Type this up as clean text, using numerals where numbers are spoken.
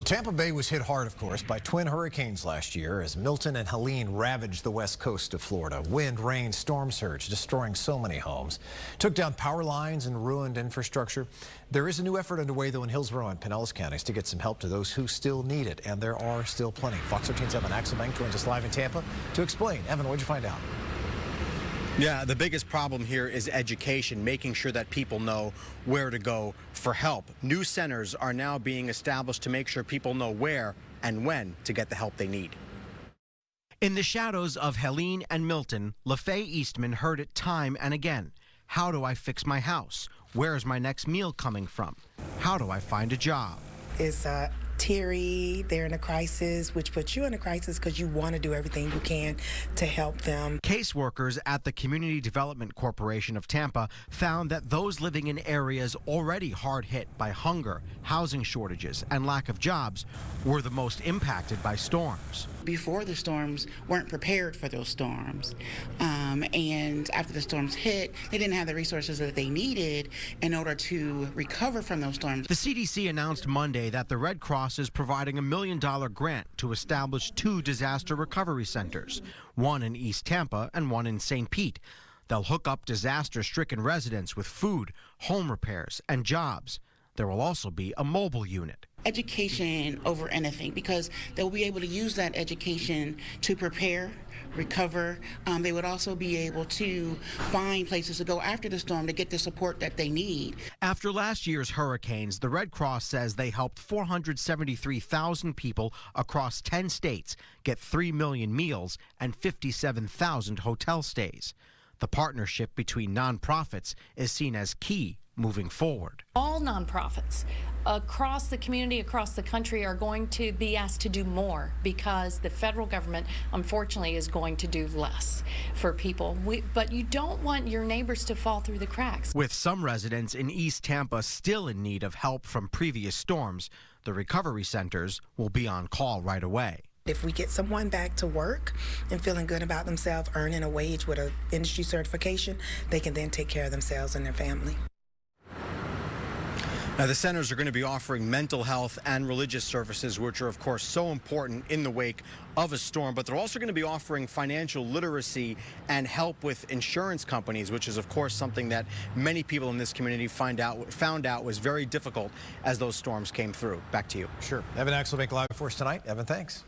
Tampa Bay was hit hard, of course, by twin hurricanes last year as Milton and Helene ravaged the west coast of Florida. Wind, rain, storm surge, destroying so many homes. Took down power lines and ruined infrastructure. There is a new effort underway, though, in Hillsborough and Pinellas counties to get some help to those who still need it, and there are still plenty. Fox 13's Evan Axelbank joins us live in Tampa to explain. Evan, what'd you find out? Yeah, the biggest problem here is education, making sure that people know where to go for help. New centers are now being established to make sure people know where and when to get the help they need. In the shadows of Helene and Milton, LaFay Eastman heard it time and again. How do I fix my house? Where is my next meal coming from? How do I find a job? It's teary, they're in a crisis, which puts you in a crisis because you want to do everything you can to help them. Caseworkers at the Community Development Corporation of Tampa found that those living in areas already hard hit by hunger, housing shortages, and lack of jobs were the most impacted by storms. Before the storms, weren't prepared for those storms. And after the storms hit, they didn't have the resources that they needed in order to recover from those storms. The CDC announced Monday that the Red Cross is providing $1 million grant to establish 2 disaster recovery centers, one in East Tampa and one in St. Pete. They'll hook up disaster-stricken residents with food, home repairs, and jobs. There will also be a mobile unit. Education over anything, because they'll be able to use that education to prepare, recover. They would also be able to find places to go after the storm to get the support that they need. After last year's hurricanes, the Red Cross says they helped 473,000 people across 10 states get 3 million meals and 57,000 hotel stays. The partnership between nonprofits is seen as key moving forward. All nonprofits across the community, across the country, are going to be asked to do more because the federal government, unfortunately, is going to do less for people. But you don't want your neighbors to fall through the cracks. With some residents in East Tampa still in need of help from previous storms, the recovery centers will be on call right away. If we get someone back to work and feeling good about themselves, earning a wage with an industry certification, they can then take care of themselves and their family. Now, the centers are going to be offering mental health and religious services, which are, of course, so important in the wake of a storm. But they're also going to be offering financial literacy and help with insurance companies, which is, of course, something that many people in this community found out was very difficult as those storms came through. Back to you. Sure. Evan Axelbank live for us tonight. Evan, thanks.